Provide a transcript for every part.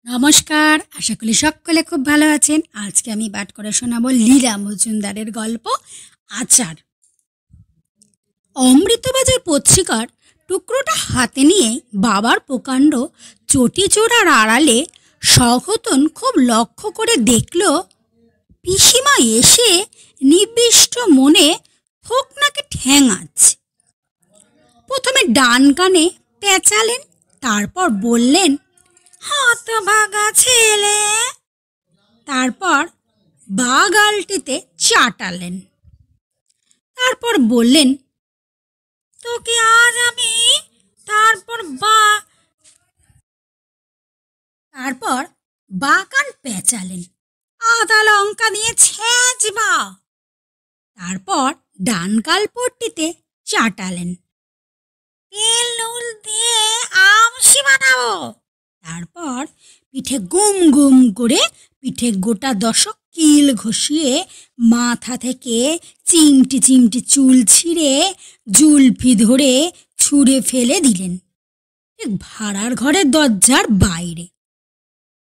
নমস্কার, আশা করি সকলে খুব ভালো আছেন। আজকে আমি পাঠ করে শোনাবো লীলা মজুমদারের গল্প আচার। অমৃতবাজার পত্রিকার টুকরোটা হাতে নিয়ে বাবার প্রকাণ্ড চটিচোরার আড়ালে সঘতন খুব লক্ষ্য করে দেখল পিসিমা এসে নির্দিষ্ট মনে থোকনাকে ঠ্যাঙাচ্ছে। প্রথমে ডান কানে পেঁচালেন, তারপর বললেন, হতভাগা ছেলে। তারপর বা গালটিতে চাটালেন। তারপর বললেন, তোকে আজ আমি। তারপর বা কান পেঁচালেন। আদা লঙ্কা দিয়ে ছেঁচবা। তারপর ডান গাল পট্টিতে চাটালেন। তেল নুন দিয়ে আমসি বানাবো। তারপর পিঠে গুম গুম করে পিঠে গোটা 10 কিল ঘষিয়ে মাথা থেকে চিমটি চিমটি চুল ছিঁড়ে জুলফি ধরে ছুঁড়ে ফেলে দিলেন ঠিক ভাড়ার ঘরের দরজার বাইরে।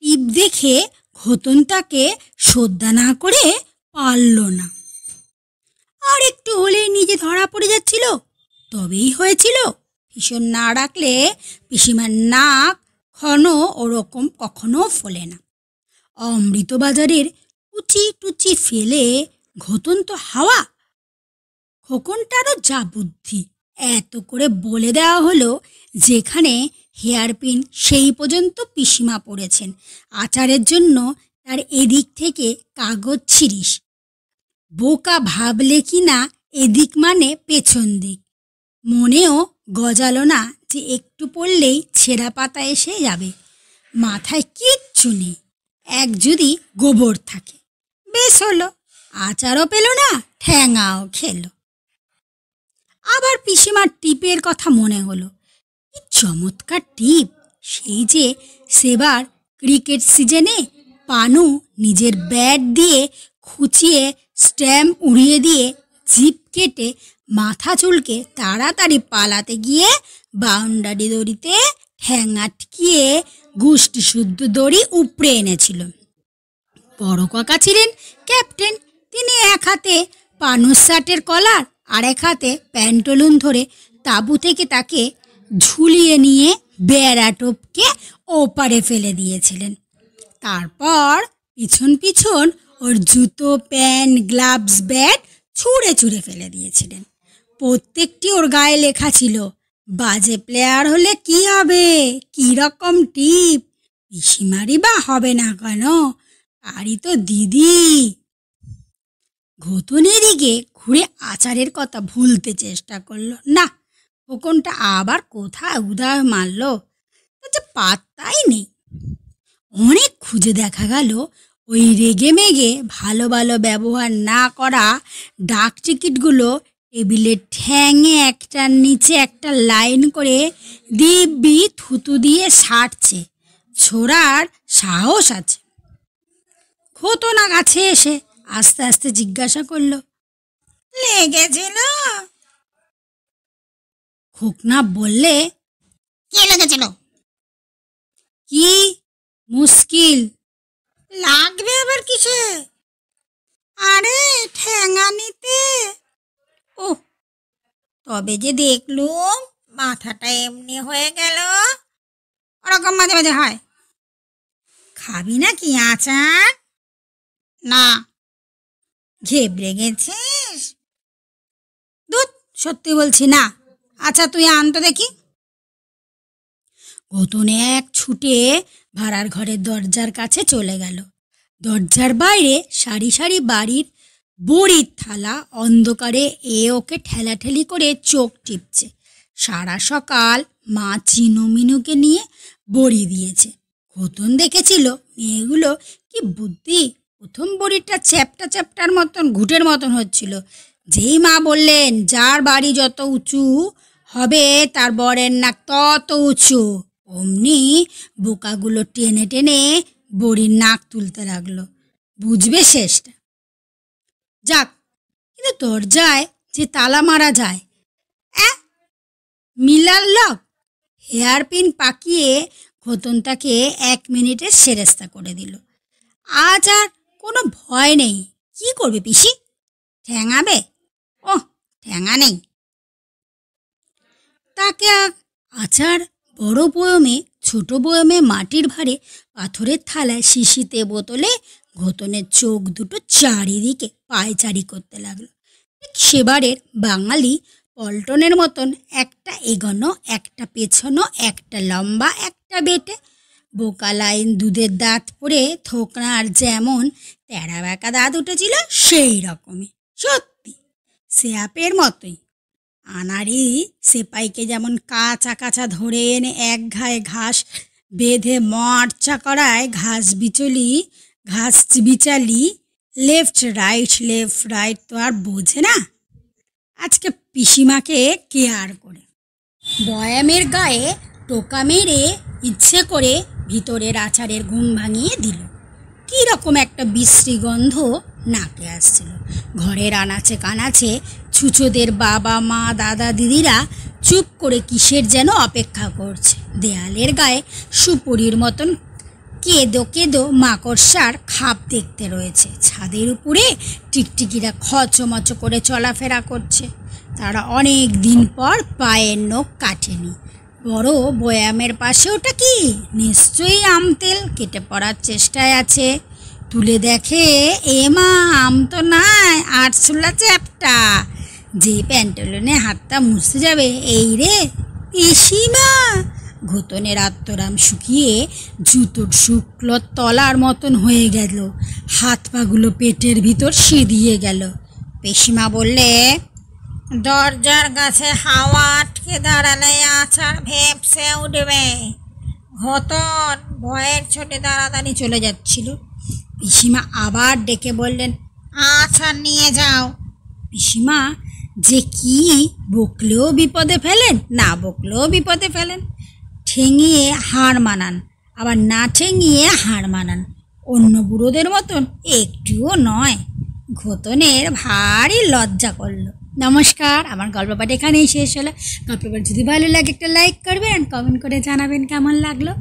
টিপ দেখে ঘতন তাকে শ্রদ্ধা না করে পারল না। আর একটু হলেই নিজে ধরা পড়ে যাচ্ছিল। তবেই হয়েছিল, ভীষণ না ডাকলে পিসিমার নাক ঘন ওরকম কখনো ফোলে না। অমৃতবাজারের কুচি টুচি ফেলে ঘতন তো হাওয়া। খোকনটারও যা বুদ্ধি। এত করে বলে দেওয়া হলো, যেখানে হেয়ারপিন সেই পর্যন্ত পিসিমা পড়েছেন। আচারের জন্য তার এদিক থেকে কাগজ ছিঁড়িস। বোকা ভাবলে কি না এদিক মানে পেছন দিক। মনেও গজালো না যে একটু পড়লেই ছেঁড়া পাতা এসে যাবে। মাথায় কিচ্ছু নেই, এক যদি গোবর থাকে। বেশ হলো, আচারও পেল না, ঠ্যাঙাও খেল। আবার পিসিমার টিপের কথা মনে হলো। কি চমৎকার টিপ! সেই যে সেবার ক্রিকেট সিজনে পানু নিজের ব্যাট দিয়ে খুঁচিয়ে স্ট্যাম্প উড়িয়ে দিয়ে জিপ কেটে মাথা চুলকে তাড়াতাড়ি পালাতে গিয়ে বাউন্ডারি দড়িতে ঠ্যাং আটকিয়ে গুষ্টি শুদ্ধ দড়ি উপড়ে এনেছিল। বড় কাকা ছিলেন ক্যাপ্টেন। তিনি এক হাতে পানুর শার্টের কলার আর এক হাতে প্যান্টলুন ধরে তাঁবু থেকে তাকে ঝুলিয়ে নিয়ে বেড়া টোপকে ওপারে ফেলে দিয়েছিলেন। তারপর পিছন পিছন ওর জুতো, প্যান্ট, গ্লাভস, ব্যাট ছুঁড়ে ছুঁড়ে ফেলে দিয়েছিলেন। প্রত্যেকটি ওর গায়ে লেখা ছিল, বাজে প্লেয়ার হলে কি হবে, কি রকম টিপ। পিসিমারি বা হবে না কেন, আরই তো দিদি। ঘতনের দিকে ঘুরে আচারের কথা ভুলতে চেষ্টা করলো। না, খোকনটা আবার কোথায় উদয় মারল, যে পাত্তাই নেই। অনেক খুঁজে দেখা গেল ওই রেগে মেগে ভালো ভালো ব্যবহার না করা ডাক টিকিটগুলো টেবিলের ঠ্যাঙে একটার নিচে একটা লাইন করে দিব্যি থুতু দিয়ে সারছে। ছোড়ার সাহস আছে। খোতনা কাছে এসে আস্তে আস্তে জিজ্ঞাসা করল, লেগেছিল? খোকনা বললে, কে লেগেছিল? কি মুশকিল? লাগবে আবার কিসে? আরে ঠ্যাঙা নিতে। ও, তবে যে দেখলুম মাথাটা এমনি হয়ে গেল। ওরকম মাঝে মাঝে হয়। খাবি না কি আচার? না। ঘেবড়ে গেছিস? দুধ, সত্যি বলছি না। আচ্ছা তুই আনতো দেখি। ঘতনে এক ছুটে ভাড়ার ঘরের দরজার কাছে চলে গেল। দরজার বাইরে সারি সারি বাড়ির বড়ির থালা অন্ধকারে ওকে ঠেলাঠেলি করে চোখ টিপছে। সারা সকাল মা চিনু মিনুকে নিয়ে বড়ি দিয়েছে। ঘতন দেখেছিল মেয়েগুলো কি বুদ্ধি। প্রথম বড়িটা চ্যাপটা চ্যাপটার মতন ঘুটের মতন হচ্ছিল। যেই মা বললেন, যার বাড়ি যত উঁচু হবে তার বরের নাক তত উঁচু, অমনি বোকাগুলো টেনে টেনে বড়ির নাক তুলতে লাগলো। বুঝবে শেষটা। যাক, কিন্তু দরজায় যে তালা মারা যায়, মিলার লক, হেয়ারপিন পাকিয়ে ঘোতন তাকে 1 মিনিটে সেরেস্তা করে দিল। আজ আর কোনো ভয় নেই। কি করবে পিসি? ঠ্যাঙাবে? ওহ, ঠ্যাঙা নেই। তাকে আচার বড় বয়মে, ছোট বয়মে, মাটির ভাঁড়ে, পাথরের থালায়, শিশিতে, বোতলে ঘোতনের চোখ দুটো চারিদিকে পায়চারি করতে লাগলো। ঠিক সেবারের বাঙালি পল্টনের মতন, একটা এগোনো, একটা পেছনো, একটা লম্বা, একটা বেটে। বোকা লাইন দুধের দাঁত পরে থোকনার যেমন তেরা বেঁকা দাঁত উঠেছিল সেই রকমই, সত্যি সে আপের মতোই। আনাড়ি সেপাইকে যেমন কাঁচা কাঁচা ধরে এনে এক ঘায়ে ঘাস বেঁধে মর্চা করায় ঘাস বিচালি লেফট রাইট তো আর বোঝে না। আজকে পিসিমাকে কেয়ার করে বয়ামের গায়ে টোকা মেরে ইচ্ছে করে ভিতরের আচারের ঘুম ভাঙিয়ে দিল। কীরকম একটা বিশ্রী গন্ধ নাকে আসছিল। ঘরের আনাচে কানাচে ছুঁচোদের বাবা মা দাদা দিদিরা চুপ করে কিসের যেন অপেক্ষা করছে। দেয়ালের গায়ে সুপুরির মতন কেঁদো কেঁদো মাকড়সার খাপ দেখতে রয়েছে। ছাদের উপরে টিকটিকিরা খচমচ করে চলাফেরা করছে। তারা অনেক দিন পর পায়ের নখ কাটেনি। বড় বয়ামের পাশে ওটা কি? নিশ্চয়ই আমতেল, কেটে পড়ার চেষ্টায় আছে। তুলে দেখে, এ মা, আম তো নাই, আরশোলা চ্যাপটা। যে প্যান্টালুনে হাতটা মুছতে যাবে, এই রে পিসিমা! ঘোতনের আত্মরাম শুকিয়ে জুতোর শুক্লো তলার মতন হয়ে গেল। হাত পাগুলো পেটের ভিতর সিঁধিয়ে গেল। পিসিমা বললে, দরজার কাছে হাওয়া আটকে দাঁড়ালে আচার ভেপসে উঠবে। ঘোতন ভয়ের ছোটে তাড়াতাড়ি চলে যাচ্ছিল। পিসিমা আবার ডেকে বললেন, আচার নিয়ে যাও। পিসিমা যে কি বকলেও বিপদে ফেলেন, না বকলেও বিপদে ফেলেন। ঠেঙিয়ে হার মানান, আবার না ঠেঙিয়ে হার মানান। অন্য বুড়োদের মতন একটুও নয়। ঘোতনের ভারী লজ্জা করলো। নমস্কার, আমার গল্প পাঠ এখানেই শেষ হলো। গল্প পাঠ যদি ভালো লাগে একটা লাইক করবেন, কমেন্ট করে জানাবেন কেমন লাগলো।